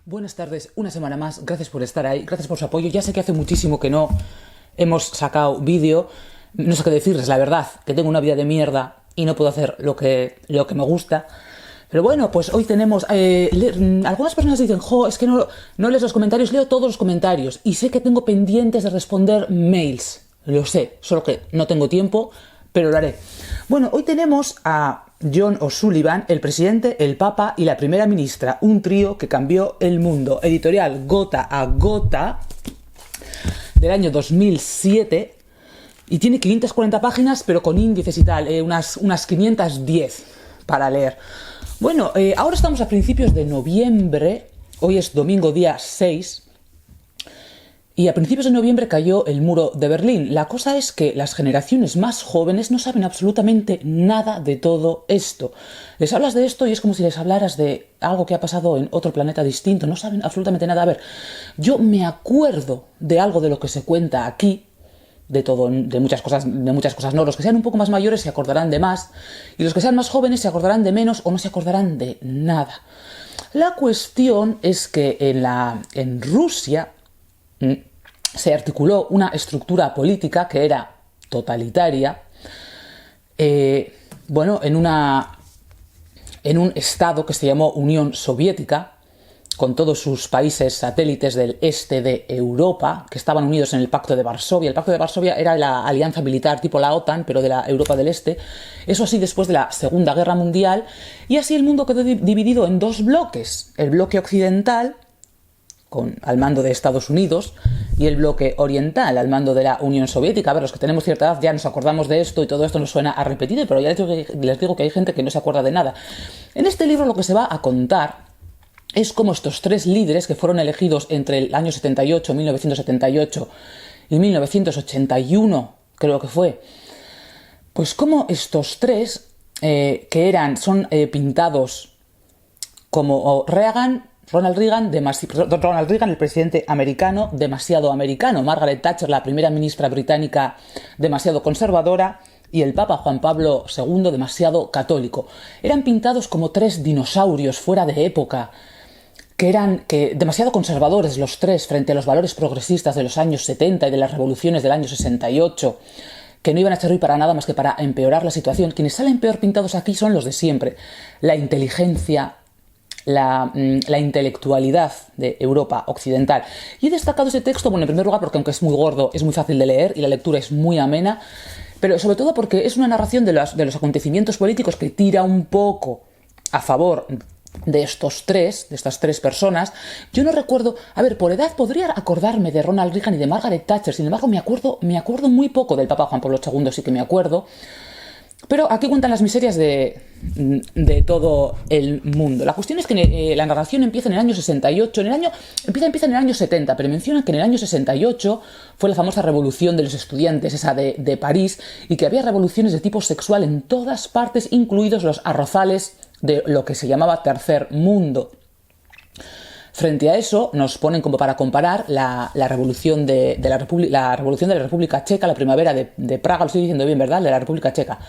Buenas tardes, una semana más, gracias por estar ahí, gracias por su apoyo. Ya sé que hace muchísimo que no hemos sacado vídeo, no sé qué decirles, la verdad, que tengo una vida de mierda y no puedo hacer lo que me gusta. Pero bueno, pues hoy tenemos... algunas personas dicen, es que no lees los comentarios, leo todos los comentarios y sé que tengo pendientes de responder mails, lo sé, solo que no tengo tiempo, pero lo haré. Bueno, hoy tenemos a John O'Sullivan, el presidente, el papa y la primera ministra, un trío que cambió el mundo. Editorial Gota a Gota, del año 2007, y tiene 540 páginas, pero con índices y tal, unas 510 para leer. Bueno, ahora estamos a principios de noviembre, hoy es domingo día 6, y a principios de noviembre cayó el muro de Berlín. La cosa es que las generaciones más jóvenes no saben absolutamente nada de todo esto. Les hablas de esto y es como si les hablaras de algo que ha pasado en otro planeta distinto. No saben absolutamente nada. A ver, yo me acuerdo de algo de lo que se cuenta aquí, de todo, de muchas cosas no. Los que sean un poco más mayores se acordarán de más, y los que sean más jóvenes se acordarán de menos o no se acordarán de nada. La cuestión es que en Rusia se articuló una estructura política que era totalitaria, en un estado que se llamó Unión Soviética, con todos sus países satélites del este de Europa, que estaban unidos en el Pacto de Varsovia. El Pacto de Varsovia era la alianza militar tipo la OTAN, pero de la Europa del Este. Eso así después de la Segunda Guerra Mundial. Y así el mundo quedó dividido en dos bloques. El bloque occidental, al mando de Estados Unidos, y el bloque oriental, al mando de la Unión Soviética. A ver, los que tenemos cierta edad ya nos acordamos de esto y todo esto nos suena a repetido, pero ya les digo que hay gente que no se acuerda de nada. En este libro lo que se va a contar es como estos tres líderes que fueron elegidos entre el año 78, 1978 y 1981, creo que fue, pues como estos tres, son pintados como Ronald Reagan, el presidente americano, demasiado americano; Margaret Thatcher, la primera ministra británica, demasiado conservadora; y el Papa Juan Pablo II, demasiado católico. Eran pintados como tres dinosaurios fuera de época, que demasiado conservadores los tres frente a los valores progresistas de los años 70 y de las revoluciones del año 68, que no iban a servir para nada más que para empeorar la situación. Quienes salen peor pintados aquí son los de siempre: la inteligencia, la intelectualidad de Europa occidental. Y he destacado ese texto, en primer lugar porque aunque es muy gordo, es muy fácil de leer y la lectura es muy amena, pero sobre todo porque es una narración de los acontecimientos políticos que tira un poco a favor de estas tres personas. Yo no recuerdo, por edad podría acordarme de Ronald Reagan y de Margaret Thatcher, sin embargo me acuerdo muy poco del Papa Juan Pablo II, sí que me acuerdo. Pero aquí cuentan las miserias de todo el mundo. La cuestión es que la narración empieza en el año 68, empieza en el año 70, pero mencionan que en el año 68 fue la famosa revolución de los estudiantes, esa de París, y que había revoluciones de tipo sexual en todas partes, incluidos los arrozales de lo que se llamaba Tercer Mundo. Frente a eso nos ponen como para comparar la revolución de la República Checa, la primavera de Praga, lo estoy diciendo bien, ¿verdad?, de la República Checa,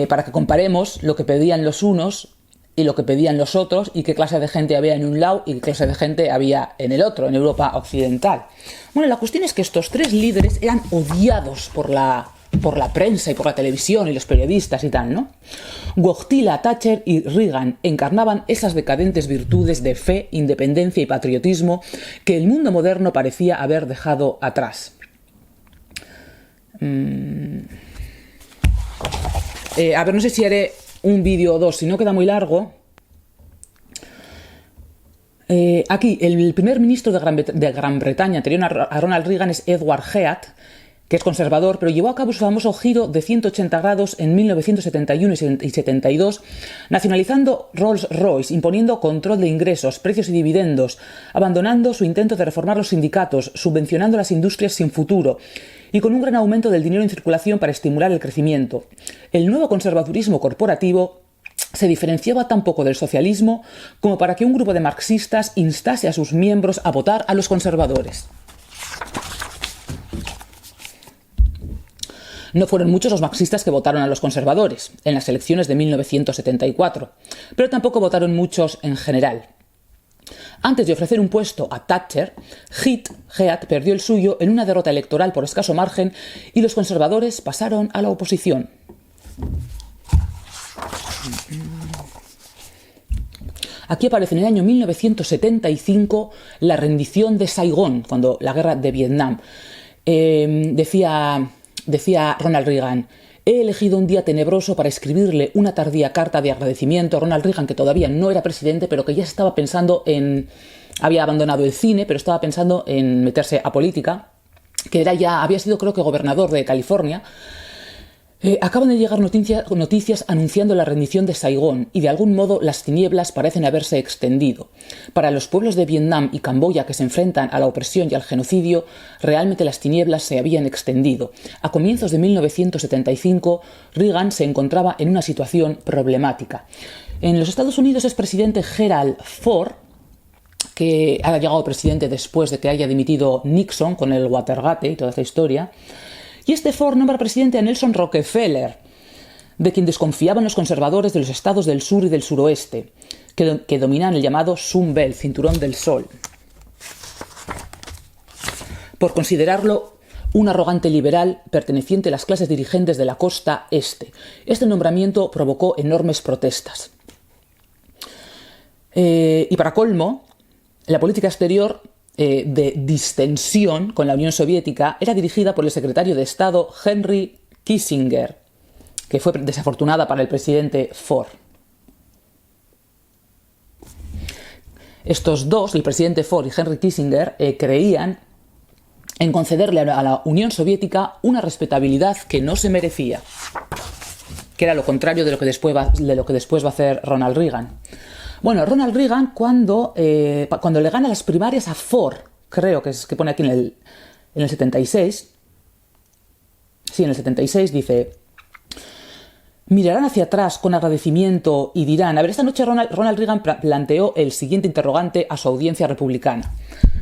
para que comparemos lo que pedían los unos y lo que pedían los otros, y qué clase de gente había en un lado y qué clase de gente había en el otro, en Europa occidental. Bueno, la cuestión es que estos tres líderes eran odiados por la prensa y por la televisión y los periodistas y tal, ¿no? Wojtyła, Thatcher y Reagan encarnaban esas decadentes virtudes de fe, independencia y patriotismo que el mundo moderno parecía haber dejado atrás. No sé si haré un vídeo o dos, si no queda muy largo. Aquí, el primer ministro de Gran Bretaña anterior a Ronald Reagan es Edward Heath, que es conservador, pero llevó a cabo su famoso giro de 180 grados en 1971 y 72, nacionalizando Rolls-Royce, imponiendo control de ingresos, precios y dividendos, abandonando su intento de reformar los sindicatos, subvencionando las industrias sin futuro, y con un gran aumento del dinero en circulación para estimular el crecimiento. El nuevo conservadurismo corporativo se diferenciaba tan poco del socialismo como para que un grupo de marxistas instase a sus miembros a votar a los conservadores. No fueron muchos los marxistas que votaron a los conservadores en las elecciones de 1974, pero tampoco votaron muchos en general. Antes de ofrecer un puesto a Thatcher, Heath perdió el suyo en una derrota electoral por escaso margen y los conservadores pasaron a la oposición. Aquí aparece en el año 1975 la rendición de Saigón, cuando la guerra de Vietnam. Decía Ronald Reagan: he elegido un día tenebroso para escribirle una tardía carta de agradecimiento a Ronald Reagan, que todavía no era presidente, pero que ya estaba pensando en... había abandonado el cine, pero estaba pensando en meterse a política, que había sido, creo que, gobernador de California. Acaban de llegar noticias anunciando la rendición de Saigón y de algún modo las tinieblas parecen haberse extendido. Para los pueblos de Vietnam y Camboya que se enfrentan a la opresión y al genocidio, realmente las tinieblas se habían extendido. A comienzos de 1975, Reagan se encontraba en una situación problemática. En los Estados Unidos es presidente Gerald Ford, que ha llegado presidente después de que haya dimitido Nixon con el Watergate y toda esta historia. Y este Ford nombra presidente a Nelson Rockefeller, de quien desconfiaban los conservadores de los estados del sur y del suroeste, que dominan el llamado Sun Belt, cinturón del sol, por considerarlo un arrogante liberal perteneciente a las clases dirigentes de la costa este. Este nombramiento provocó enormes protestas. Y para colmo, la política exterior de distensión con la Unión Soviética era dirigida por el secretario de Estado Henry Kissinger, que fue desafortunada para el presidente Ford. Estos dos, el presidente Ford y Henry Kissinger, creían en concederle a la Unión Soviética una respetabilidad que no se merecía, que era lo contrario de lo que después va a hacer Ronald Reagan. Bueno, Ronald Reagan, cuando le gana las primarias a Ford, creo que es que pone aquí en el 76, sí, en el 76 dice: mirarán hacia atrás con agradecimiento y dirán... A ver, esta noche Ronald Reagan planteó el siguiente interrogante a su audiencia republicana.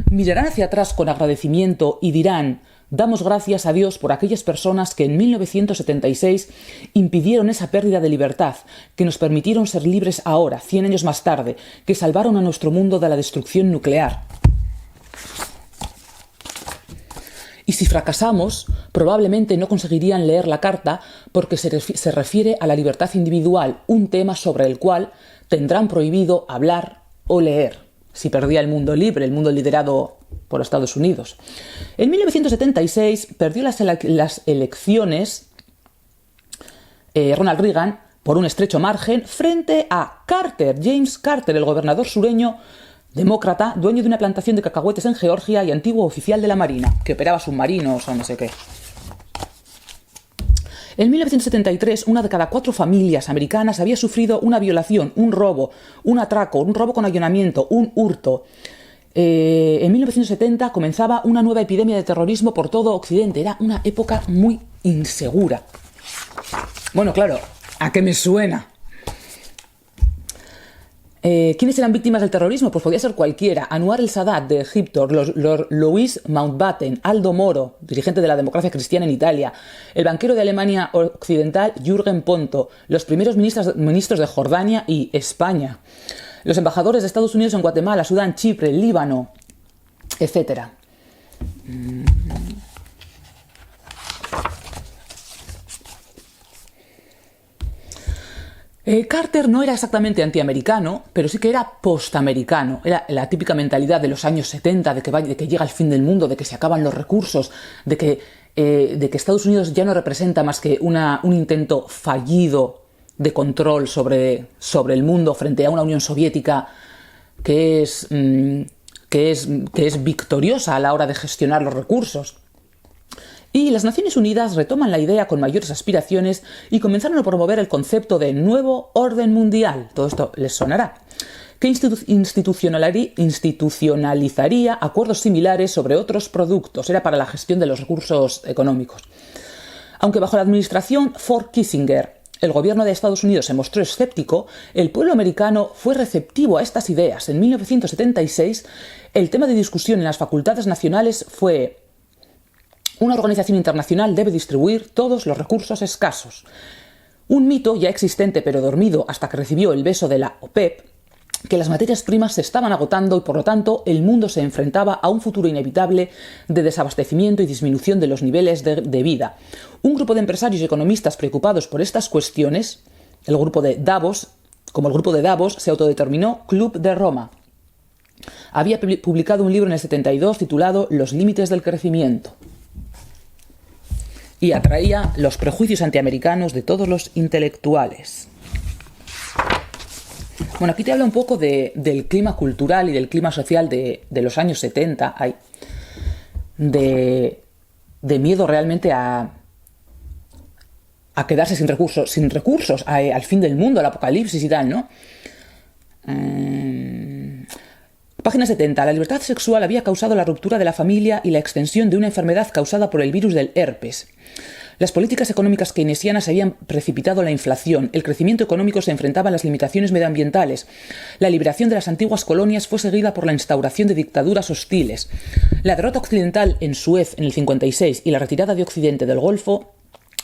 Mirarán hacia atrás con agradecimiento y dirán: damos gracias a Dios por aquellas personas que en 1976 impidieron esa pérdida de libertad, que nos permitieron ser libres ahora, 100 años más tarde, que salvaron a nuestro mundo de la destrucción nuclear. Y si fracasamos, probablemente no conseguirían leer la carta porque se refiere a la libertad individual, un tema sobre el cual tendrán prohibido hablar o leer, si perdía el mundo libre, el mundo liderado por Estados Unidos. En 1976 perdió las elecciones Ronald Reagan por un estrecho margen frente a James Carter, el gobernador sureño demócrata, dueño de una plantación de cacahuetes en Georgia y antiguo oficial de la Marina, que operaba submarinos o no sé qué. En 1973, una de cada 4 familias americanas había sufrido una violación, un robo, un atraco, un robo con allanamiento, un hurto. En 1970 comenzaba una nueva epidemia de terrorismo por todo Occidente. Era una época muy insegura. Bueno, claro, ¿a qué me suena? ¿Quiénes eran víctimas del terrorismo? Pues podía ser cualquiera. Anwar el-Sadat de Egipto, Louis Mountbatten, Aldo Moro, dirigente de la democracia cristiana en Italia, el banquero de Alemania Occidental Jürgen Ponto, los primeros ministros de Jordania y España, los embajadores de Estados Unidos en Guatemala, Sudán, Chipre, Líbano, etc. Carter no era exactamente antiamericano, pero sí que era postamericano. Era la típica mentalidad de los años 70, de que llega el fin del mundo, de que se acaban los recursos, de que Estados Unidos ya no representa más que un intento fallido de control sobre el mundo frente a una Unión Soviética que es victoriosa a la hora de gestionar los recursos. Y las Naciones Unidas retoman la idea con mayores aspiraciones y comenzaron a promover el concepto de nuevo orden mundial, todo esto les sonará, que institucionalizaría acuerdos similares sobre otros productos, era para la gestión de los recursos económicos. Aunque bajo la administración Ford-Kissinger el gobierno de Estados Unidos se mostró escéptico, el pueblo americano fue receptivo a estas ideas. En 1976, el tema de discusión en las facultades nacionales fue: una organización internacional debe distribuir todos los recursos escasos. Un mito ya existente pero dormido hasta que recibió el beso de la OPEP, que las materias primas se estaban agotando y por lo tanto el mundo se enfrentaba a un futuro inevitable de desabastecimiento y disminución de los niveles de vida. Un grupo de empresarios y economistas preocupados por estas cuestiones, el grupo de Davos, se autodeterminó Club de Roma. Había publicado un libro en el 72 titulado Los límites del crecimiento y atraía los prejuicios antiamericanos de todos los intelectuales. Bueno, aquí te habla un poco del clima cultural y del clima social de los años 70, de miedo realmente a quedarse sin recursos, al fin del mundo, al apocalipsis y tal, ¿no? Página 70. La libertad sexual había causado la ruptura de la familia y la extensión de una enfermedad causada por el virus del herpes. Las políticas económicas keynesianas habían precipitado la inflación, el crecimiento económico se enfrentaba a las limitaciones medioambientales, la liberación de las antiguas colonias fue seguida por la instauración de dictaduras hostiles. La derrota occidental en Suez en el 56 y la retirada de Occidente del Golfo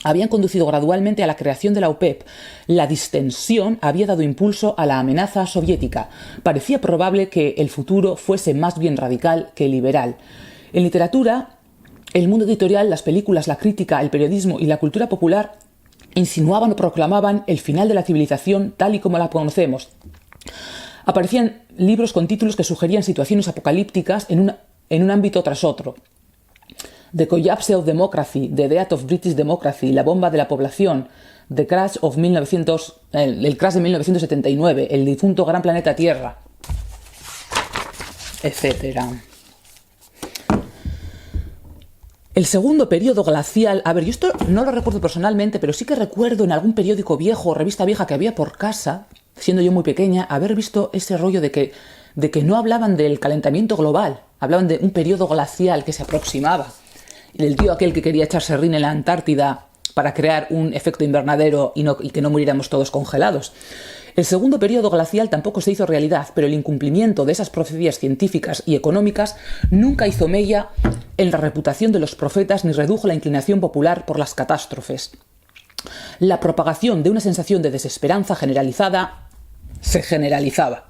habían conducido gradualmente a la creación de la OPEP. La distensión había dado impulso a la amenaza soviética. Parecía probable que el futuro fuese más bien radical que liberal. En literatura, el mundo editorial, las películas, la crítica, el periodismo y la cultura popular insinuaban o proclamaban el final de la civilización tal y como la conocemos. Aparecían libros con títulos que sugerían situaciones apocalípticas en un ámbito tras otro. The Collapse of Democracy, The Death of British Democracy, La bomba de la población, el crash de 1979, El difunto gran planeta Tierra, etc. El segundo periodo glacial, yo esto no lo recuerdo personalmente, pero sí que recuerdo en algún periódico viejo o revista vieja que había por casa, siendo yo muy pequeña, haber visto ese rollo de que no hablaban del calentamiento global, hablaban de un periodo glacial que se aproximaba. Y del tío aquel que quería echarse rin en la Antártida para crear un efecto invernadero y que no muriéramos todos congelados. El segundo periodo glacial tampoco se hizo realidad, pero el incumplimiento de esas profecías científicas y económicas nunca hizo mella en la reputación de los profetas ni redujo la inclinación popular por las catástrofes. La propagación de una sensación de desesperanza generalizada se generalizaba.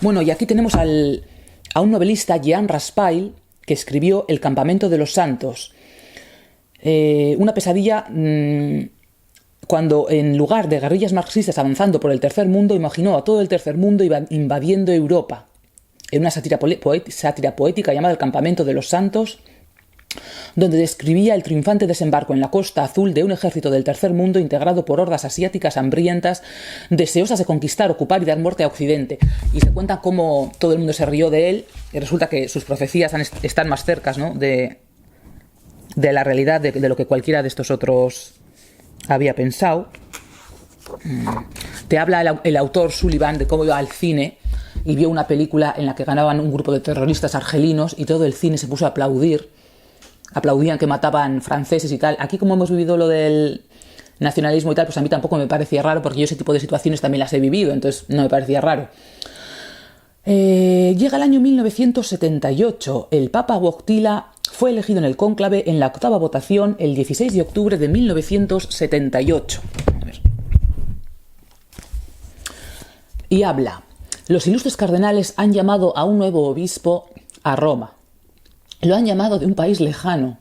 Bueno, y aquí tenemos a un novelista, Jean Raspail, que escribió El campamento de los santos. Una pesadilla cuando, en lugar de guerrillas marxistas avanzando por el tercer mundo, imaginó a todo el tercer mundo invadiendo Europa. En una sátira poética llamada El campamento de los santos, donde describía el triunfante desembarco en la Costa Azul de un ejército del tercer mundo integrado por hordas asiáticas hambrientas, deseosas de conquistar, ocupar y dar muerte a Occidente. Y se cuenta cómo todo el mundo se rió de él, y resulta que sus profecías están más cercas, ¿no?, de la realidad de lo que cualquiera de estos otros había pensado. Te habla el autor Sullivan de cómo iba al cine y vio una película en la que ganaban un grupo de terroristas argelinos y todo el cine se puso a aplaudir. Aplaudían que mataban franceses y tal. Aquí, como hemos vivido lo del nacionalismo y tal, pues a mí tampoco me parecía raro, porque yo ese tipo de situaciones también las he vivido, entonces no me parecía raro. Llega el año 1978. El Papa Wojtyla fue elegido en el cónclave en la octava votación el 16 de octubre de 1978. A ver. Y habla: los ilustres cardenales han llamado a un nuevo obispo a Roma. Lo han llamado de un país lejano,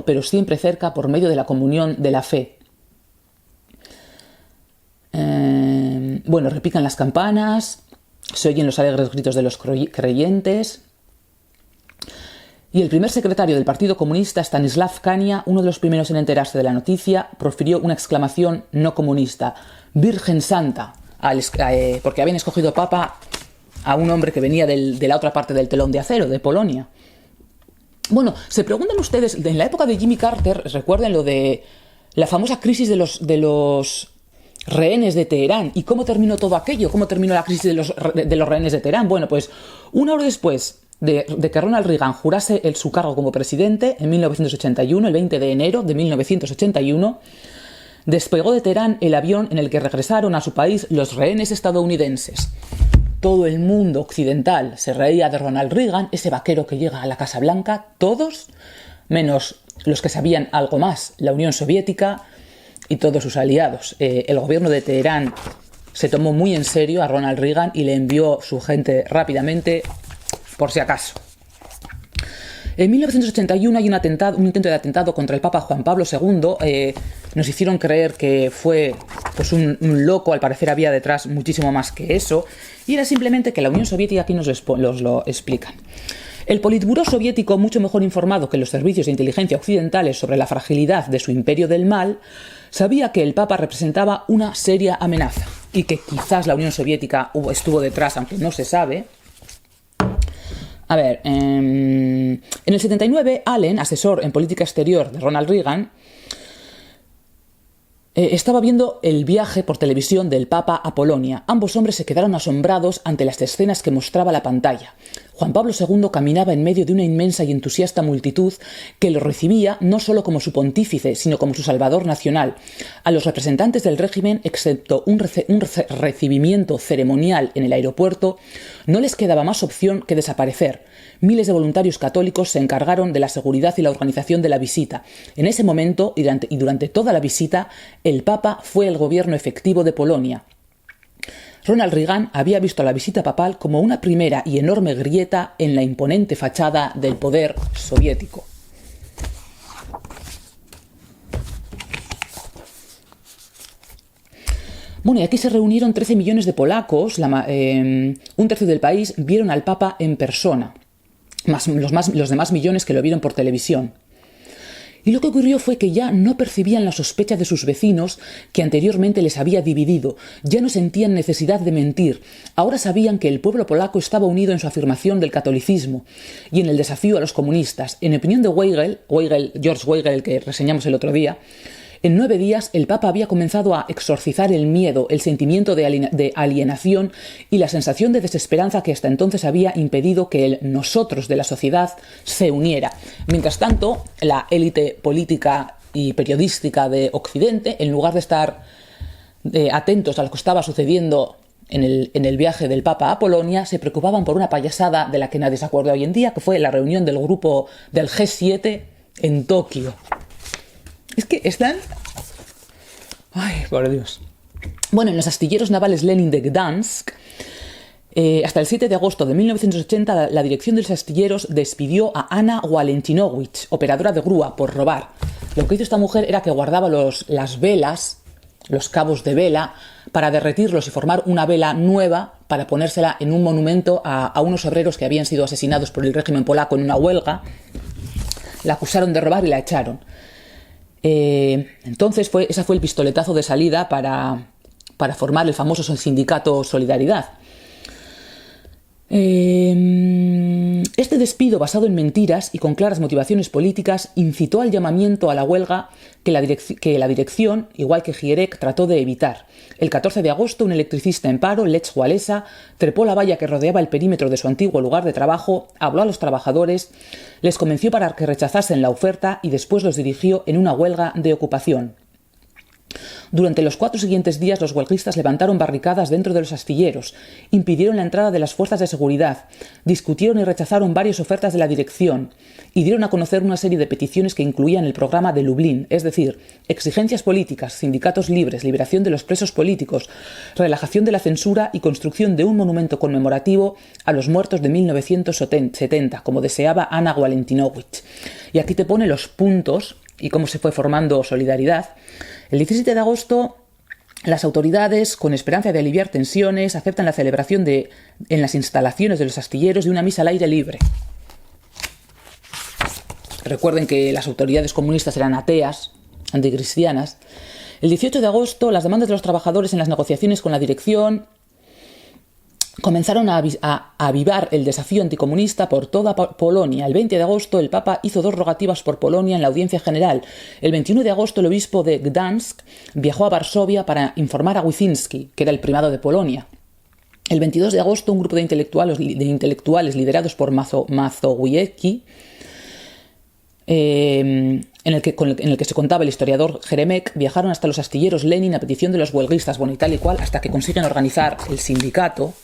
pero siempre cerca por medio de la comunión de la fe. Repican las campanas, se oyen los alegres gritos de los creyentes. Y el primer secretario del Partido Comunista, Stanislav Kania, uno de los primeros en enterarse de la noticia, profirió una exclamación no comunista: Virgen Santa, porque habían escogido papa a un hombre que venía de la otra parte del telón de acero, de Polonia. Bueno, se preguntan ustedes, en la época de Jimmy Carter, recuerden lo de la famosa crisis de los rehenes de Teherán. ¿Y cómo terminó todo aquello? ¿Cómo terminó la crisis de los rehenes de Teherán? Bueno, pues una hora después de que Ronald Reagan jurase su cargo como presidente, en 1981, el 20 de enero de 1981, despegó de Teherán el avión en el que regresaron a su país los rehenes estadounidenses. Todo el mundo occidental se reía de Ronald Reagan, ese vaquero que llega a la Casa Blanca, todos, menos los que sabían algo más, la Unión Soviética, y todos sus aliados. El gobierno de Teherán se tomó muy en serio a Ronald Reagan y le envió su gente rápidamente, por si acaso. En 1981 hay un intento de atentado contra el Papa Juan Pablo II. Nos hicieron creer que fue pues un loco, al parecer había detrás muchísimo más que eso. Y era simplemente que la Unión Soviética, aquí nos lo explican. El Politburó soviético, mucho mejor informado que los servicios de inteligencia occidentales sobre la fragilidad de su imperio del mal, sabía que el Papa representaba una seria amenaza y que quizás la Unión Soviética estuvo detrás, aunque no se sabe. A ver, en el 79, Allen, asesor en política exterior de Ronald Reagan, estaba viendo el viaje por televisión del Papa a Polonia. Ambos hombres se quedaron asombrados ante las escenas que mostraba la pantalla. Juan Pablo II caminaba en medio de una inmensa y entusiasta multitud que lo recibía no solo como su pontífice, sino como su salvador nacional. A los representantes del régimen, excepto un recibimiento ceremonial en el aeropuerto, no les quedaba más opción que desaparecer. Miles de voluntarios católicos se encargaron de la seguridad y la organización de la visita. En ese momento y durante toda la visita, el Papa fue el gobierno efectivo de Polonia. Ronald Reagan había visto la visita papal como una primera y enorme grieta en la imponente fachada del poder soviético. Bueno, y aquí se reunieron 13 millones de polacos, un tercio del país vieron al Papa en persona, más los demás millones que lo vieron por televisión. Y lo que ocurrió fue que ya no percibían la sospecha de sus vecinos que anteriormente les había dividido, ya no sentían necesidad de mentir, ahora sabían que el pueblo polaco estaba unido en su afirmación del catolicismo y en el desafío a los comunistas. En opinión de George Weigel, que reseñamos el otro día, en 9 días el Papa había comenzado a exorcizar el miedo, el sentimiento de alienación y la sensación de desesperanza que hasta entonces había impedido que el nosotros de la sociedad se uniera. Mientras tanto, la élite política y periodística de Occidente, en lugar de estar atentos a lo que estaba sucediendo en el viaje del Papa a Polonia, se preocupaban por una payasada de la que nadie se acuerda hoy en día, que fue la reunión del grupo del G7 en Tokio. Es que están... Ay, por Dios. Bueno, en los astilleros navales Lenin de Gdansk, hasta el 7 de agosto de 1980, la dirección de los astilleros despidió a Anna Walentinowicz, operadora de grúa, por robar. Lo que hizo esta mujer era que guardaba las velas, los cabos de vela, para derretirlos y formar una vela nueva para ponérsela en un monumento a unos obreros que habían sido asesinados por el régimen polaco en una huelga. La acusaron de robar y la echaron. Entonces ese fue el pistoletazo de salida para formar el famoso sindicato Solidaridad. Este despido, basado en mentiras y con claras motivaciones políticas, incitó al llamamiento a la huelga que la dirección, igual que Gierek, trató de evitar. El 14 de agosto, un electricista en paro, Lech Walesa, trepó la valla que rodeaba el perímetro de su antiguo lugar de trabajo, habló a los trabajadores, les convenció para que rechazasen la oferta y después los dirigió en una huelga de ocupación. Durante los 4 siguientes días, los huelguistas levantaron barricadas dentro de los astilleros, impidieron la entrada de las fuerzas de seguridad, discutieron y rechazaron varias ofertas de la dirección y dieron a conocer una serie de peticiones que incluían el programa de Lublin, es decir, exigencias políticas, sindicatos libres, liberación de los presos políticos, relajación de la censura y construcción de un monumento conmemorativo a los muertos de 1970, como deseaba Anna Walentinowicz. Y aquí te pone los puntos y cómo se fue formando Solidaridad. El 17 de agosto, las autoridades, con esperanza de aliviar tensiones, aceptan la celebración en las instalaciones de los astilleros de una misa al aire libre. Recuerden que las autoridades comunistas eran ateas, anticristianas. El 18 de agosto, las demandas de los trabajadores en las negociaciones con la dirección comenzaron a avivar el desafío anticomunista por toda Polonia. El 20 de agosto el Papa hizo 2 rogativas por Polonia en la audiencia general. El 21 de agosto el obispo de Gdansk viajó a Varsovia para informar a Wyszynski, que era el primado de Polonia. El 22 de agosto un grupo de intelectuales liderados por Mazowiecki, en el que se contaba el historiador Jeremek, viajaron hasta los astilleros Lenin a petición de los huelguistas, bueno, y tal y cual, hasta que consiguen organizar el sindicato.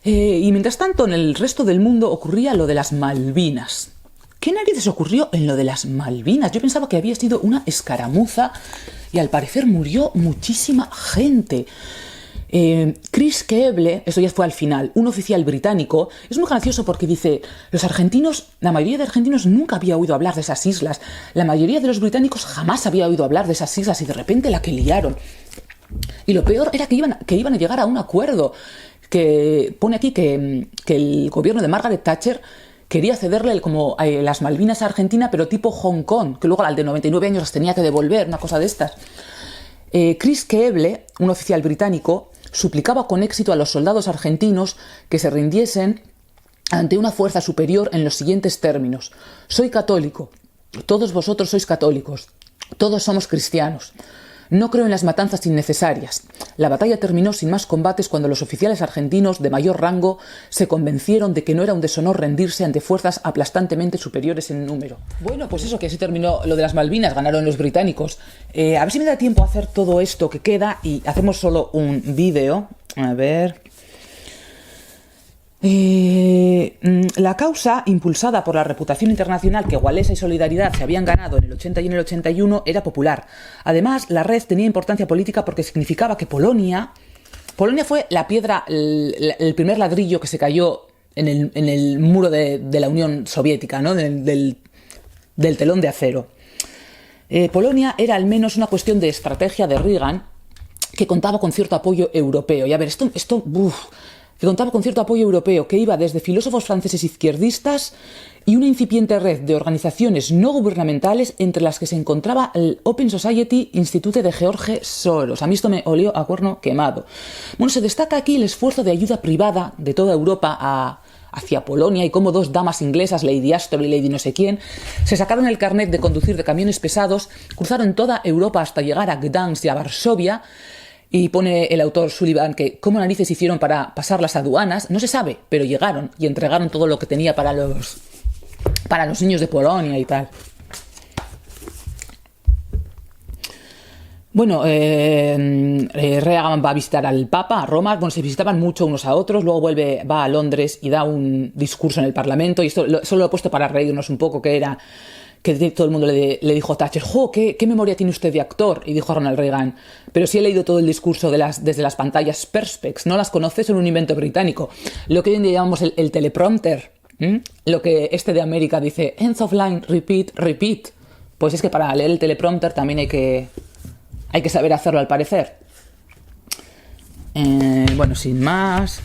Y mientras tanto, en el resto del mundo ocurría lo de las Malvinas. ¿Qué narices ocurrió en lo de las Malvinas? Yo pensaba que había sido una escaramuza y al parecer murió muchísima gente. Chris Keeble, eso ya fue al final, un oficial británico, es muy gracioso porque dice, los argentinos, la mayoría de argentinos nunca había oído hablar de esas islas, la mayoría de los británicos jamás había oído hablar de esas islas y de repente la que liaron. Y lo peor era que iban a llegar a un acuerdo, que pone aquí que el gobierno de Margaret Thatcher quería cederle como las Malvinas a Argentina, pero tipo Hong Kong, que luego al de 99 años las tenía que devolver, una cosa de estas. Chris Keeble, un oficial británico, suplicaba con éxito a los soldados argentinos que se rindiesen ante una fuerza superior en los siguientes términos. Soy católico, todos vosotros sois católicos, todos somos cristianos. No creo en las matanzas innecesarias. La batalla terminó sin más combates cuando los oficiales argentinos de mayor rango se convencieron de que no era un deshonor rendirse ante fuerzas aplastantemente superiores en número. Bueno, pues eso, que así terminó lo de las Malvinas, ganaron los británicos. A ver si me da tiempo a hacer todo esto que queda y hacemos solo un vídeo. A ver... la causa, impulsada por la reputación internacional que Wałęsa y Solidaridad se habían ganado en el 80 y en el 81, era popular. Además, la red tenía importancia política porque significaba que Polonia fue la piedra, el primer ladrillo que se cayó en el muro de la Unión Soviética, ¿no? del telón de acero. Polonia era al menos una cuestión de estrategia de Reagan que contaba con cierto apoyo europeo. Y a ver, que contaba con cierto apoyo europeo, que iba desde filósofos franceses izquierdistas y una incipiente red de organizaciones no gubernamentales entre las que se encontraba el Open Society Institute de George Soros. A mí esto me olió a cuerno quemado. Bueno, se destaca aquí el esfuerzo de ayuda privada de toda Europa hacia Polonia y cómo dos damas inglesas, Lady Astor y Lady no sé quién, se sacaron el carnet de conducir de camiones pesados, cruzaron toda Europa hasta llegar a Gdansk y a Varsovia. Y pone el autor Sullivan que cómo narices hicieron para pasar las aduanas, no se sabe, pero llegaron y entregaron todo lo que tenía para los niños de Polonia y tal. Bueno, Reagan va a visitar al Papa, a Roma, bueno, se visitaban mucho unos a otros, luego va a Londres y da un discurso en el Parlamento, y esto solo lo he puesto para reírnos un poco, que era... que todo el mundo le dijo a Thatcher, ¿qué memoria tiene usted de actor? Y dijo a Ronald Reagan, pero sí he leído todo el discurso desde las pantallas Perspex, no las conoces, son un invento británico. Lo que hoy en día llamamos el teleprompter, lo que de América dice, end of line, repeat, repeat. Pues es que para leer el teleprompter también hay que saber hacerlo al parecer. Bueno, sin más...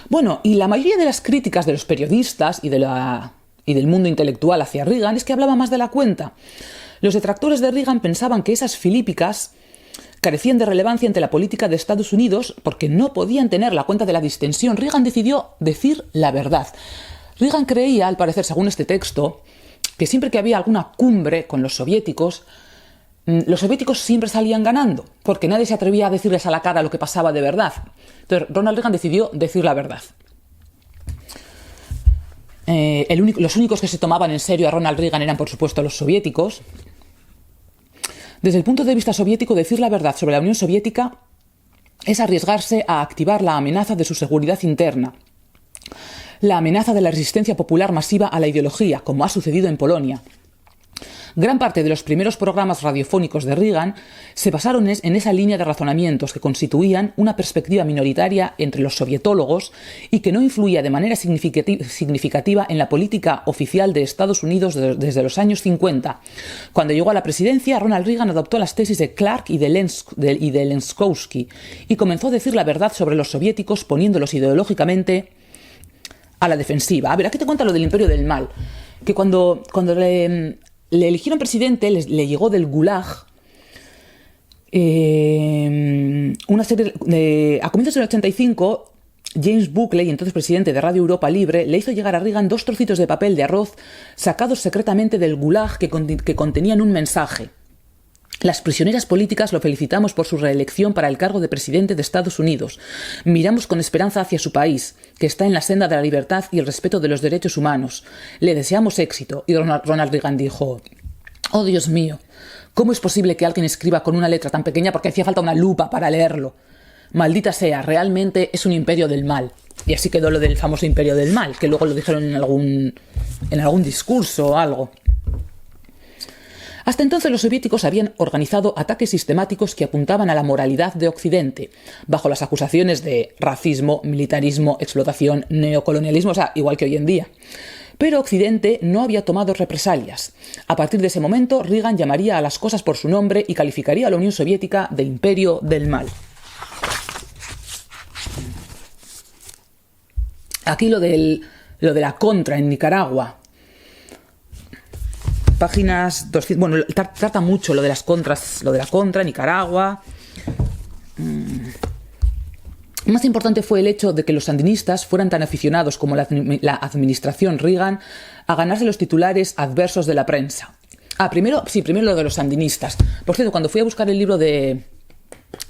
Bueno, y la mayoría de las críticas de los periodistas y del mundo intelectual hacia Reagan es que hablaba más de la cuenta. Los detractores de Reagan pensaban que esas filípicas carecían de relevancia ante la política de Estados Unidos porque no podían tener la cuenta de la distensión. Reagan decidió decir la verdad. Reagan creía, al parecer, según este texto, que siempre que había alguna cumbre con los soviéticos siempre salían ganando, porque nadie se atrevía a decirles a la cara lo que pasaba de verdad. Entonces, Ronald Reagan decidió decir la verdad. Los únicos que se tomaban en serio a Ronald Reagan eran, por supuesto, los soviéticos. Desde el punto de vista soviético, decir la verdad sobre la Unión Soviética es arriesgarse a activar la amenaza de su seguridad interna, la amenaza de la resistencia popular masiva a la ideología, como ha sucedido en Polonia. Gran parte de los primeros programas radiofónicos de Reagan se basaron en esa línea de razonamientos que constituían una perspectiva minoritaria entre los sovietólogos y que no influía de manera significativa en la política oficial de Estados Unidos desde los años 50. Cuando llegó a la presidencia, Ronald Reagan adoptó las tesis de Clark y de Lenskowski y comenzó a decir la verdad sobre los soviéticos poniéndolos ideológicamente a la defensiva. A ver, aquí te cuenta lo del imperio del mal, que cuando le eligieron presidente, le llegó del Gulag una serie a comienzos del 85, James Buckley, entonces presidente de Radio Europa Libre, le hizo llegar a Reagan 2 trocitos de papel de arroz sacados secretamente del Gulag que contenían un mensaje. Las prisioneras políticas lo felicitamos por su reelección para el cargo de presidente de Estados Unidos. Miramos con esperanza hacia su país, que está en la senda de la libertad y el respeto de los derechos humanos. Le deseamos éxito. Y Ronald Reagan dijo, oh Dios mío, ¿cómo es posible que alguien escriba con una letra tan pequeña porque hacía falta una lupa para leerlo? Maldita sea, realmente es un imperio del mal. Y así quedó lo del famoso imperio del mal, que luego lo dijeron en algún discurso o algo. Hasta entonces los soviéticos habían organizado ataques sistemáticos que apuntaban a la moralidad de Occidente, bajo las acusaciones de racismo, militarismo, explotación, neocolonialismo, o sea, igual que hoy en día. Pero Occidente no había tomado represalias. A partir de ese momento, Reagan llamaría a las cosas por su nombre y calificaría a la Unión Soviética de imperio del mal. Aquí lo de la Contra en Nicaragua. Páginas 200, bueno, trata mucho lo de las contras, lo de la Contra, Nicaragua. Más importante fue el hecho de que los sandinistas fueran tan aficionados como la administración Reagan a ganarse los titulares adversos de la prensa. Primero lo de los sandinistas. Por cierto, cuando fui a buscar el libro de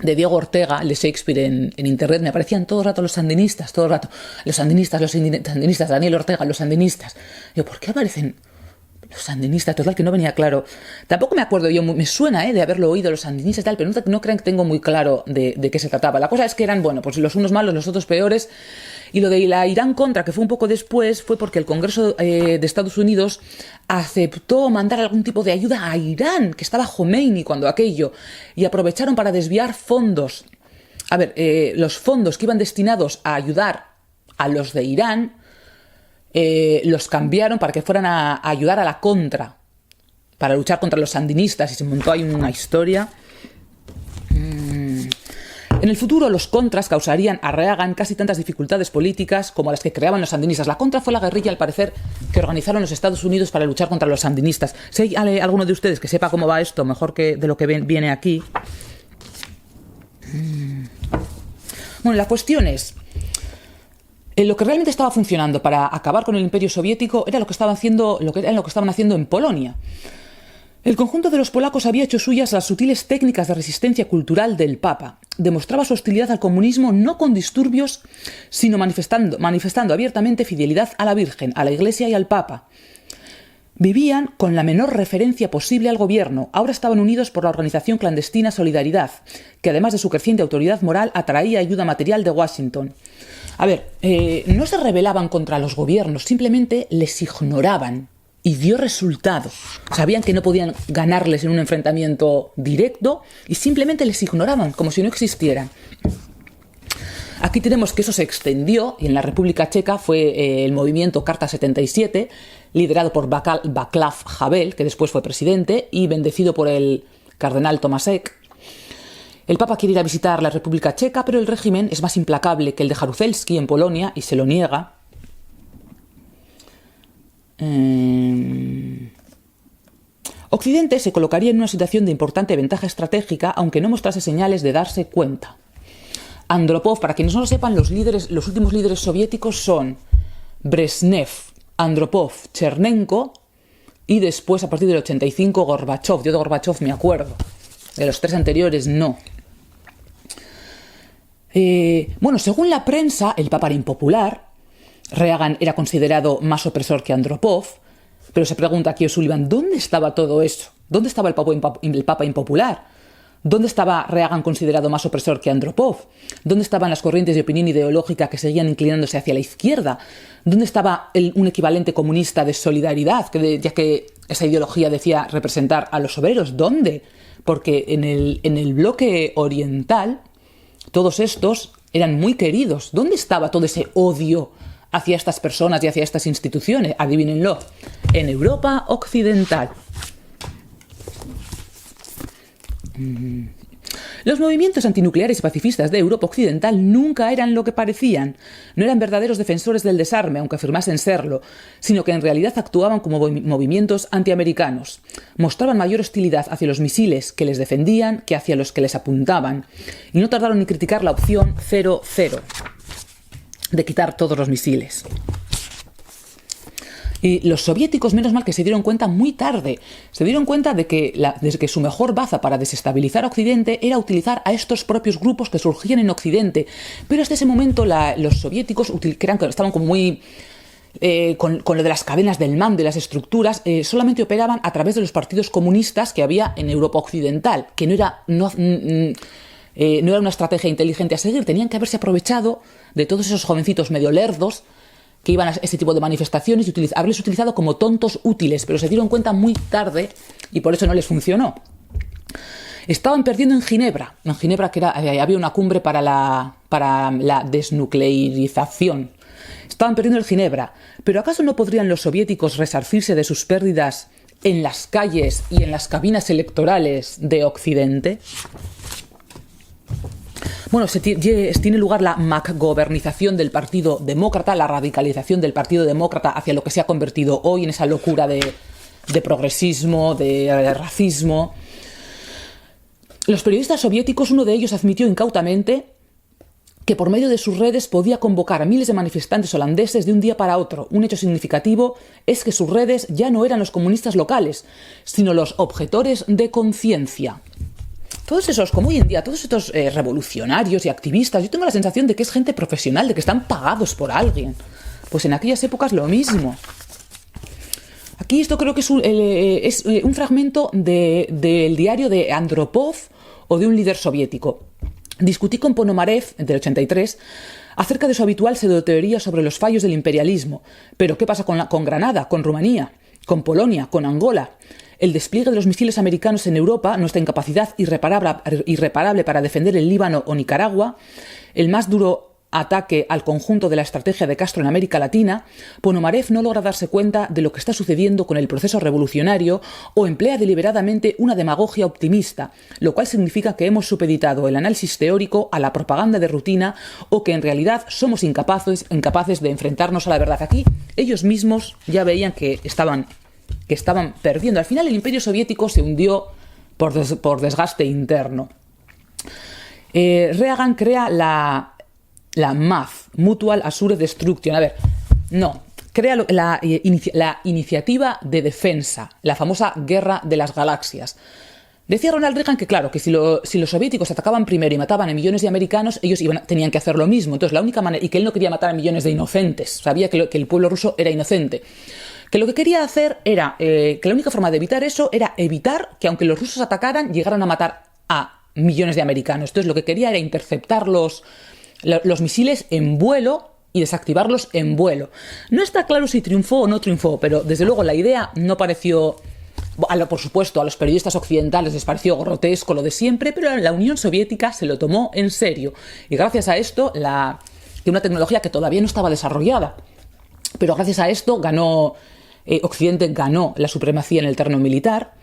Diego Ortega, el de Shakespeare en internet, me aparecían todo el rato los sandinistas, todo el rato. Los sandinistas, Daniel Ortega, los sandinistas. Yo, ¿por qué aparecen los sandinistas? Total, que no venía claro. Tampoco me acuerdo yo, me suena de haberlo oído, los sandinistas y tal, pero no crean que tengo muy claro de qué se trataba. La cosa es que eran, bueno, pues los unos malos, los otros peores. Y lo de la Irán Contra, que fue un poco después, fue porque el Congreso de Estados Unidos aceptó mandar algún tipo de ayuda a Irán, que estaba Khomeini cuando aquello, y aprovecharon para desviar fondos. Los fondos que iban destinados a ayudar a los de Irán, los cambiaron para que fueran a ayudar a la Contra, para luchar contra los sandinistas, y se montó ahí una historia. En el futuro, los contras causarían a Reagan casi tantas dificultades políticas como las que creaban los sandinistas. La Contra fue la guerrilla, al parecer, que organizaron los Estados Unidos para luchar contra los sandinistas. Si hay alguno de ustedes que sepa cómo va esto, mejor que de lo que viene aquí. Bueno, la cuestión es, lo que realmente estaba funcionando para acabar con el Imperio Soviético era lo que estaban haciendo en Polonia. El conjunto de los polacos había hecho suyas las sutiles técnicas de resistencia cultural del Papa. Demostraba su hostilidad al comunismo no con disturbios, sino manifestando abiertamente fidelidad a la Virgen, a la Iglesia y al Papa. Vivían con la menor referencia posible al gobierno. Ahora estaban unidos por la organización clandestina Solidaridad, que además de su creciente autoridad moral atraía ayuda material de Washington. No se rebelaban contra los gobiernos, simplemente les ignoraban. Y dio resultado. Sabían que no podían ganarles en un enfrentamiento directo y simplemente les ignoraban, como si no existieran. Aquí tenemos que eso se extendió y en la República Checa fue el movimiento Carta 77, liderado por Václav Havel, que después fue presidente, y bendecido por el cardenal Tomasek. El Papa quiere ir a visitar la República Checa, pero el régimen es más implacable que el de Jaruzelski en Polonia y se lo niega. Occidente se colocaría en una situación de importante ventaja estratégica, aunque no mostrase señales de darse cuenta. Andropov, para quienes no lo sepan, los últimos líderes soviéticos son Brezhnev, Andropov, Chernenko y después, a partir del 85, Gorbachev. Yo de Gorbachev me acuerdo, de los tres anteriores no. Según la prensa, el Papa era impopular. Reagan era considerado más opresor que Andropov, pero se pregunta aquí O'Sullivan, ¿dónde estaba todo eso? ¿Dónde estaba el Papa impopular? ¿Dónde estaba Reagan considerado más opresor que Andropov? ¿Dónde estaban las corrientes de opinión ideológica que seguían inclinándose hacia la izquierda? ¿Dónde estaba un equivalente comunista de Solidaridad, ya que esa ideología decía representar a los obreros? ¿Dónde? Porque en el bloque oriental todos estos eran muy queridos. ¿Dónde estaba todo ese odio hacia estas personas y hacia estas instituciones? Adivínenlo, en Europa Occidental. Los movimientos antinucleares y pacifistas de Europa Occidental nunca eran lo que parecían. No eran verdaderos defensores del desarme, aunque afirmasen serlo, sino que en realidad actuaban como movimientos antiamericanos. Mostraban mayor hostilidad hacia los misiles que les defendían que hacia los que les apuntaban. Y no tardaron en criticar la opción 0-0. De quitar todos los misiles. Y los soviéticos, menos mal que se dieron cuenta muy tarde. Se dieron cuenta de que su mejor baza para desestabilizar Occidente era utilizar a estos propios grupos que surgían en Occidente. Pero hasta ese momento los soviéticos, que estaban como muy con lo de las cadenas del mando y las estructuras, solamente operaban a través de los partidos comunistas que había en Europa Occidental, que no era una estrategia inteligente a seguir. Tenían que haberse aprovechado de todos esos jovencitos medio lerdos que iban a este tipo de manifestaciones y haberles utilizado como tontos útiles, pero se dieron cuenta muy tarde y por eso no les funcionó. Estaban perdiendo en Ginebra que había una cumbre para la desnuclearización. Estaban perdiendo en Ginebra, pero ¿acaso no podrían los soviéticos resarcirse de sus pérdidas en las calles y en las cabinas electorales de Occidente? Bueno, tiene lugar la McGovernización del Partido Demócrata, la radicalización del Partido Demócrata hacia lo que se ha convertido hoy en esa locura de progresismo, de racismo. Los periodistas soviéticos, uno de ellos admitió incautamente que por medio de sus redes podía convocar a miles de manifestantes holandeses de un día para otro. Un hecho significativo es que sus redes ya no eran los comunistas locales, sino los objetores de conciencia. Todos esos, como hoy en día, todos estos revolucionarios y activistas, yo tengo la sensación de que es gente profesional, de que están pagados por alguien. Pues en aquellas épocas lo mismo. Aquí esto creo que es un fragmento del diario de Andropov o de un líder soviético. Discutí con Ponomarev, del 83, acerca de su habitual pseudoteoría sobre los fallos del imperialismo. Pero ¿qué pasa con Granada, con Rumanía, con Polonia, con Angola? El despliegue de los misiles americanos en Europa, nuestra incapacidad irreparable para defender el Líbano o Nicaragua, el más duro ataque al conjunto de la estrategia de Castro en América Latina, Ponomarev no logra darse cuenta de lo que está sucediendo con el proceso revolucionario o emplea deliberadamente una demagogia optimista, lo cual significa que hemos supeditado el análisis teórico a la propaganda de rutina o que en realidad somos incapaces de enfrentarnos a la verdad. Aquí ellos mismos ya veían que estaban perdiendo. Al final el Imperio Soviético se hundió por desgaste interno. Reagan crea la MAF, Mutual Assured Destruction. Crea la iniciativa de defensa, la famosa Guerra de las Galaxias. Decía Ronald Reagan que, claro, que si los soviéticos atacaban primero y mataban a millones de americanos, ellos tenían que hacer lo mismo. Entonces, la única manera, y que él no quería matar a millones de inocentes, sabía que el pueblo ruso era inocente. Que lo que quería hacer era, que la única forma de evitar eso era evitar que, aunque los rusos atacaran, llegaran a matar a millones de americanos. Entonces, lo que quería era interceptar los misiles en vuelo y desactivarlos en vuelo. No está claro si triunfó o no triunfó, pero desde luego la idea no pareció... Por supuesto, a los periodistas occidentales les pareció grotesco lo de siempre, pero la Unión Soviética se lo tomó en serio. Y gracias a esto, de una tecnología que todavía no estaba desarrollada, pero gracias a esto Occidente ganó la supremacía en el terreno militar.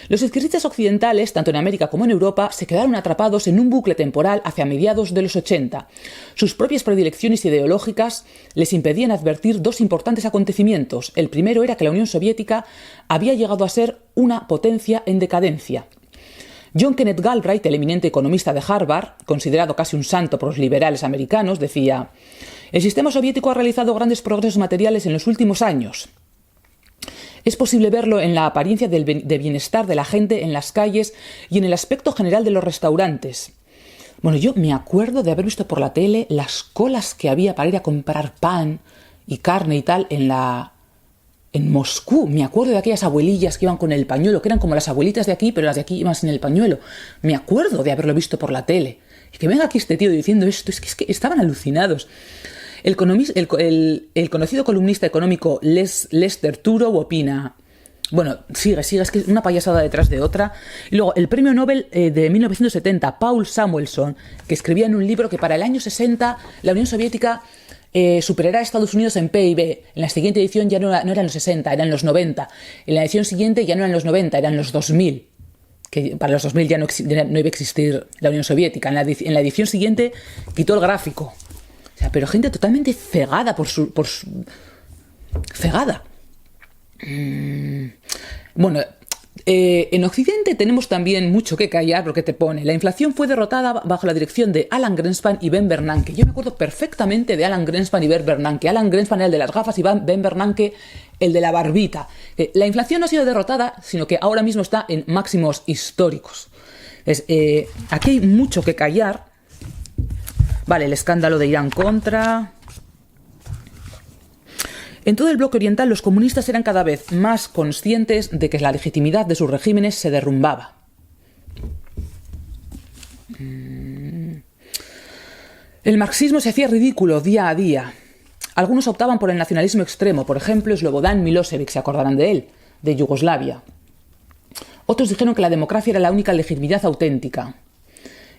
Los izquierdistas occidentales, tanto en América como en Europa, se quedaron atrapados en un bucle temporal hacia mediados de los 80. Sus propias predilecciones ideológicas les impedían advertir dos importantes acontecimientos. El primero era que la Unión Soviética había llegado a ser una potencia en decadencia. John Kenneth Galbraith, el eminente economista de Harvard, considerado casi un santo por los liberales americanos, decía: «El sistema soviético ha realizado grandes progresos materiales en los últimos años. Es posible verlo en la apariencia de bienestar de la gente en las calles y en el aspecto general de los restaurantes». Bueno, yo me acuerdo de haber visto por la tele las colas que había para ir a comprar pan y carne y tal en Moscú. Me acuerdo de aquellas abuelillas que iban con el pañuelo, que eran como las abuelitas de aquí, pero las de aquí iban sin el pañuelo. Me acuerdo de haberlo visto por la tele. Y que venga aquí este tío diciendo esto, es que estaban alucinados. El conocido columnista económico Lester Turow opina... Bueno, sigue, es que es una payasada detrás de otra. Y luego, el premio Nobel de 1970, Paul Samuelson, que escribía en un libro que para el año 60 la Unión Soviética superará a Estados Unidos en PIB. En la siguiente edición ya no eran los 60, eran los 90. En la edición siguiente ya no eran los 90, eran los 2000. Que para los 2000 ya no iba a existir la Unión Soviética. En la edición siguiente quitó el gráfico. O sea, pero gente totalmente cegada cegada. Bueno, en Occidente tenemos también mucho que callar porque te pone: la inflación fue derrotada bajo la dirección de Alan Greenspan y Ben Bernanke. Yo me acuerdo perfectamente de Alan Greenspan y Ben Bernanke. Alan Greenspan era el de las gafas y Ben Bernanke el de la barbita. La inflación no ha sido derrotada, sino que ahora mismo está en máximos históricos. Aquí hay mucho que callar. Vale, el escándalo de Irán contra... En todo el bloque oriental, los comunistas eran cada vez más conscientes de que la legitimidad de sus regímenes se derrumbaba. El marxismo se hacía ridículo día a día. Algunos optaban por el nacionalismo extremo, por ejemplo, Slobodan Milosevic, se acordarán de él, de Yugoslavia. Otros dijeron que la democracia era la única legitimidad auténtica.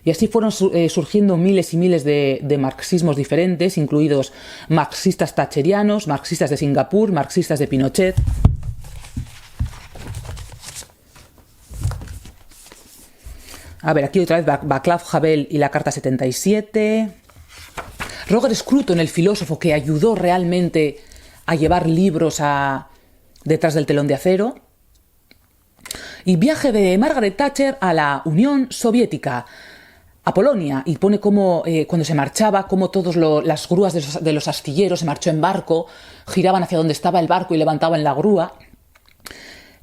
Y así fueron surgiendo miles y miles de marxismos diferentes, incluidos marxistas thatcherianos, marxistas de Singapur, marxistas de Pinochet. A ver, aquí otra vez Václav Havel y la Carta 77. Roger Scruton, el filósofo que ayudó realmente a llevar libros detrás del telón de acero. Y viaje de Margaret Thatcher a la Unión Soviética, a Polonia, y pone cómo cuando se marchaba, cómo todas las grúas de los astilleros, se marchó en barco, giraban hacia donde estaba el barco y levantaban la grúa.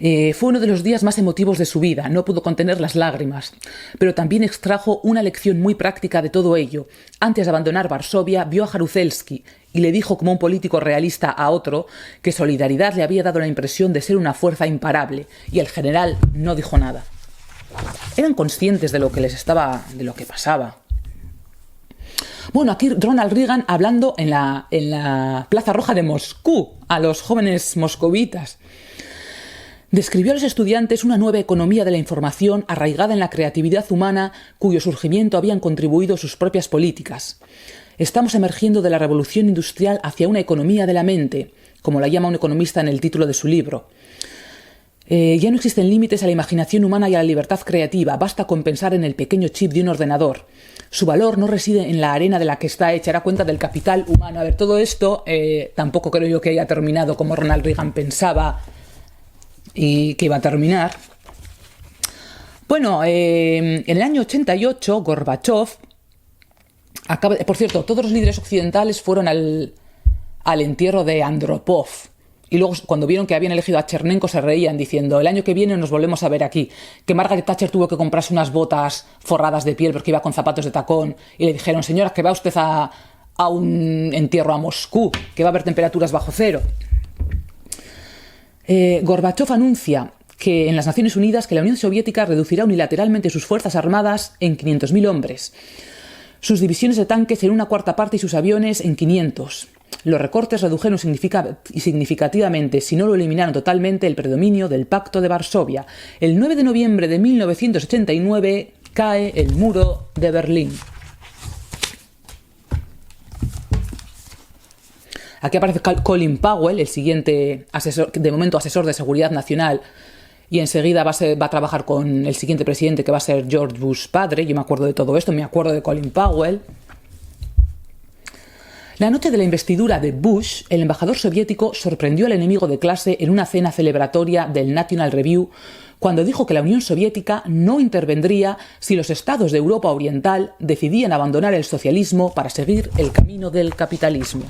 Fue uno de los días más emotivos de su vida, no pudo contener las lágrimas, pero también extrajo una lección muy práctica de todo ello. Antes de abandonar Varsovia, vio a Jaruzelski y le dijo como un político realista a otro que Solidaridad le había dado la impresión de ser una fuerza imparable, y el general no dijo nada. Eran conscientes de lo que pasaba. Bueno, aquí Ronald Reagan hablando en la Plaza Roja de Moscú a los jóvenes moscovitas. Describió a los estudiantes una nueva economía de la información arraigada en la creatividad humana, cuyo surgimiento habían contribuido sus propias políticas. Estamos emergiendo de la revolución industrial hacia una economía de la mente, como la llama un economista en el título de su libro. Ya no existen límites a la imaginación humana y a la libertad creativa, basta con pensar en el pequeño chip de un ordenador. Su valor no reside en la arena de la que está hecha, era cuenta del capital humano. A ver, todo esto tampoco creo yo que haya terminado como Ronald Reagan pensaba y que iba a terminar. Bueno, en el año 88, Gorbachov por cierto, todos los líderes occidentales fueron al entierro de Andropov. Y luego, cuando vieron que habían elegido a Chernenko, se reían diciendo: el año que viene nos volvemos a ver aquí. Que Margaret Thatcher tuvo que comprarse unas botas forradas de piel porque iba con zapatos de tacón. Y le dijeron: señora, que va usted a un entierro a Moscú, que va a haber temperaturas bajo cero. Gorbachov anuncia que en las Naciones Unidas que la Unión Soviética reducirá unilateralmente sus fuerzas armadas en 500.000 hombres, sus divisiones de tanques en una cuarta parte y sus aviones en 500. Los recortes redujeron significativamente, si no lo eliminaron totalmente, el predominio del Pacto de Varsovia. El 9 de noviembre de 1989 cae el muro de Berlín. Aquí aparece Colin Powell, el siguiente asesor, de momento asesor de seguridad nacional, y enseguida va a trabajar con el siguiente presidente, que va a ser George Bush padre. Yo me acuerdo de todo esto, me acuerdo de Colin Powell. La noche de la investidura de Bush, el embajador soviético sorprendió al enemigo de clase en una cena celebratoria del National Review, cuando dijo que la Unión Soviética no intervendría si los estados de Europa Oriental decidían abandonar el socialismo para seguir el camino del capitalismo.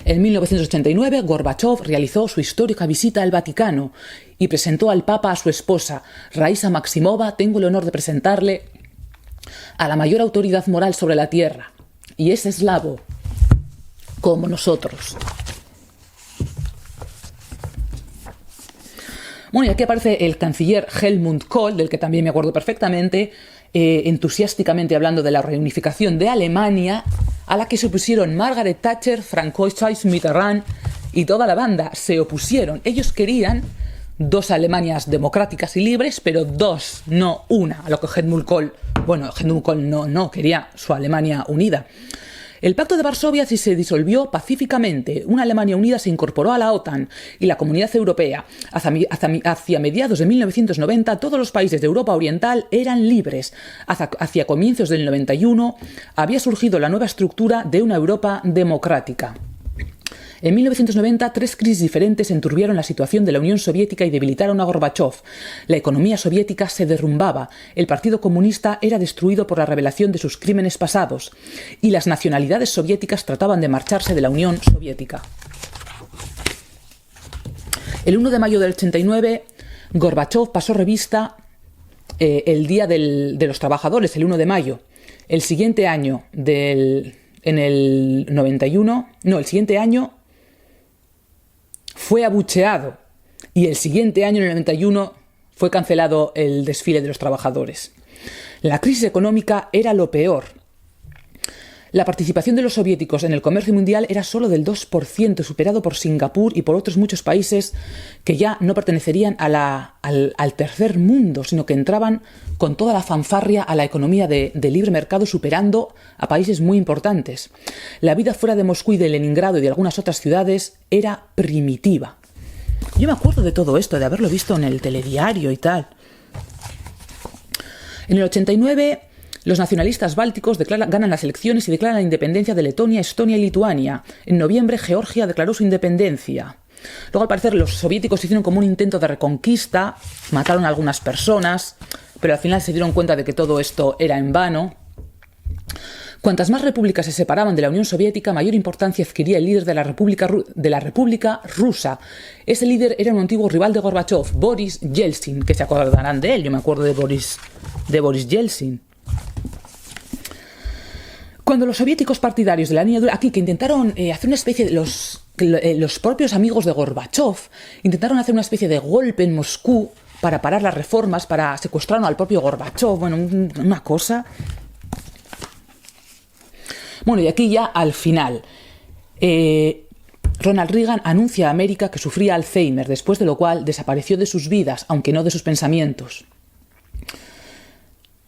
En 1989, Gorbachov realizó su histórica visita al Vaticano y presentó al Papa a su esposa, Raisa Maximova. Tengo el honor de presentarle a la mayor autoridad moral sobre la tierra, y es eslavo, como nosotros. Bueno, y aquí aparece el canciller Helmut Kohl, del que también me acuerdo perfectamente, entusiásticamente hablando de la reunificación de Alemania, a la que se opusieron Margaret Thatcher, Francois Mitterrand y toda la banda. Se opusieron. Ellos querían dos Alemanias democráticas y libres, pero dos, no una, a lo que Helmut Kohl no quería su Alemania unida. El Pacto de Varsovia se disolvió pacíficamente. Una Alemania unida se incorporó a la OTAN y la Comunidad Europea. Hacia mediados de 1990, todos los países de Europa Oriental eran libres. Hacia comienzos del 91 había surgido la nueva estructura de una Europa democrática. En 1990, 3 crisis diferentes enturbiaron la situación de la Unión Soviética y debilitaron a Gorbachov. La economía soviética se derrumbaba, el Partido Comunista era destruido por la revelación de sus crímenes pasados, y las nacionalidades soviéticas trataban de marcharse de la Unión Soviética. El 1 de mayo del 89, Gorbachov pasó revista el Día de los Trabajadores, el 1 de mayo. El siguiente año, el siguiente año, fue abucheado, y el siguiente año, en el 91, fue cancelado el desfile de los trabajadores. La crisis económica era lo peor. La participación de los soviéticos en el comercio mundial era solo del 2%, superado por Singapur y por otros muchos países que ya no pertenecerían al tercer mundo, sino que entraban con toda la fanfarria a la economía de libre mercado, superando a países muy importantes. La vida fuera de Moscú y de Leningrado y de algunas otras ciudades era primitiva. Yo me acuerdo de todo esto, de haberlo visto en el telediario y tal. En el 89... los nacionalistas bálticos ganan las elecciones y declaran la independencia de Letonia, Estonia y Lituania. En noviembre, Georgia declaró su independencia. Luego, al parecer, los soviéticos hicieron como un intento de reconquista, mataron a algunas personas, pero al final se dieron cuenta de que todo esto era en vano. Cuantas más repúblicas se separaban de la Unión Soviética, mayor importancia adquiría el líder de la República Rusa. Ese líder era un antiguo rival de Gorbachov, Boris Yeltsin, que se acordarán de él. Yo me acuerdo de Boris Yeltsin. Cuando los soviéticos partidarios de la línea dura, aquí que intentaron hacer una especie de los propios amigos de Gorbachov, intentaron hacer una especie de golpe en Moscú para parar las reformas, para secuestrar al propio Gorbachov, bueno, una cosa. Bueno, y aquí ya al final, Ronald Reagan anuncia a América que sufría Alzheimer, después de lo cual desapareció de sus vidas, aunque no de sus pensamientos.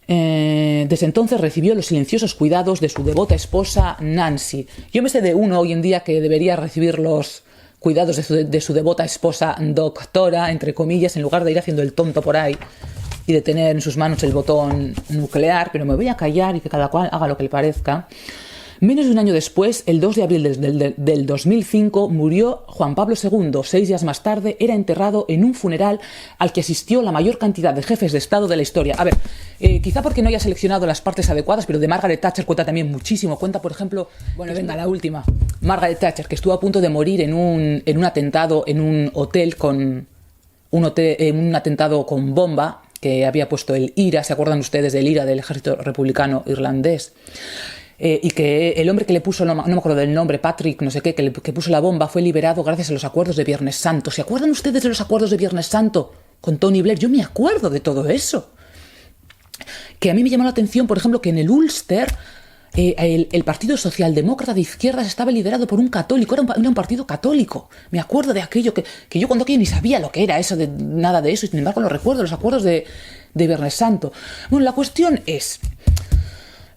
Desde entonces recibió los silenciosos cuidados de su devota esposa Nancy. Yo me sé de uno hoy en día que debería recibir los cuidados de su devota esposa doctora, entre comillas, en lugar de ir haciendo el tonto por ahí y de tener en sus manos el botón nuclear, pero me voy a callar y que cada cual haga lo que le parezca. Menos de un año después, el 2 de abril del 2005, murió Juan Pablo II. 6 días más tarde, era enterrado en un funeral al que asistió la mayor cantidad de jefes de Estado de la historia. A ver, quizá porque no haya seleccionado las partes adecuadas, pero de Margaret Thatcher cuenta también muchísimo. Cuenta, por ejemplo, bueno, venga, la última. Margaret Thatcher, que estuvo a punto de morir en un atentado en un hotel un atentado con bomba que había puesto el IRA. ¿Se acuerdan ustedes del IRA, del Ejército Republicano Irlandés? Y que el hombre que le puso, no me acuerdo del nombre, Patrick, no sé qué, que puso la bomba, fue liberado gracias a los acuerdos de Viernes Santo. ¿Se acuerdan ustedes de los acuerdos de Viernes Santo con Tony Blair? Yo me acuerdo de todo eso. Que a mí me llamó la atención, por ejemplo, que en el Ulster el Partido Socialdemócrata de Izquierdas estaba liderado por un católico, era un partido católico. Me acuerdo de aquello que yo cuando aquello ni sabía lo que era eso, nada de eso, y sin embargo lo recuerdo, los acuerdos de Viernes Santo. Bueno, la cuestión es...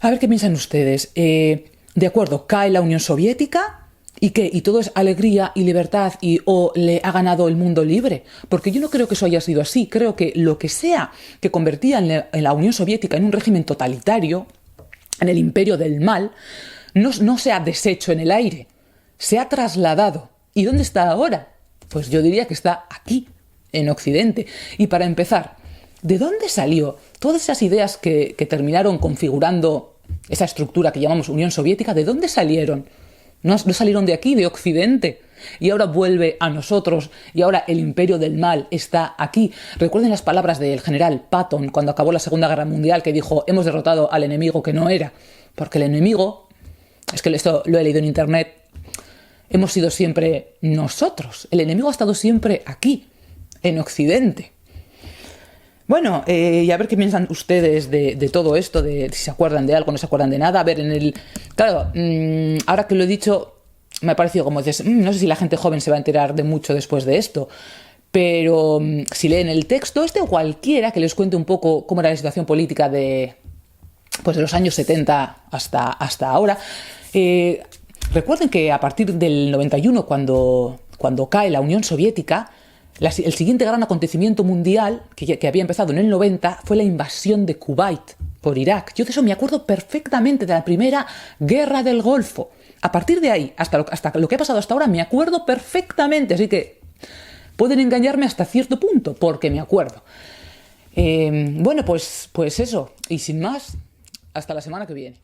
A ver qué piensan ustedes. De acuerdo, cae la Unión Soviética y ¿qué? Y todo es alegría y libertad o le ha ganado el mundo libre. Porque yo no creo que eso haya sido así. Creo que lo que sea que convertía en la Unión Soviética en un régimen totalitario, en el imperio del mal, no se ha deshecho en el aire. Se ha trasladado. ¿Y dónde está ahora? Pues yo diría que está aquí, en Occidente. Y para empezar, ¿de dónde salió todas esas ideas que terminaron configurando esa estructura que llamamos Unión Soviética? ¿De dónde salieron? ¿No salieron de aquí, de Occidente? Y ahora vuelve a nosotros, y ahora el imperio del mal está aquí. Recuerden las palabras del general Patton cuando acabó la Segunda Guerra Mundial, que dijo: hemos derrotado al enemigo que no era. Porque el enemigo, es que esto lo he leído en internet, hemos sido siempre nosotros. El enemigo ha estado siempre aquí, en Occidente. Bueno, y a ver qué piensan ustedes de todo esto, de si se acuerdan de algo, no se acuerdan de nada. A ver, claro, ahora que lo he dicho, me ha parecido como dices, no sé si la gente joven se va a enterar de mucho después de esto, pero si leen el texto o cualquiera que les cuente un poco cómo era la situación política de los años 70 hasta ahora, recuerden que a partir del 91, cuando cae la Unión Soviética, el siguiente gran acontecimiento mundial, que había empezado en el 90, fue la invasión de Kuwait por Irak. Yo de eso me acuerdo perfectamente, de la primera guerra del Golfo. A partir de ahí, hasta lo que ha pasado hasta ahora, me acuerdo perfectamente. Así que pueden engañarme hasta cierto punto, porque me acuerdo. Bueno, pues eso. Y sin más, hasta la semana que viene.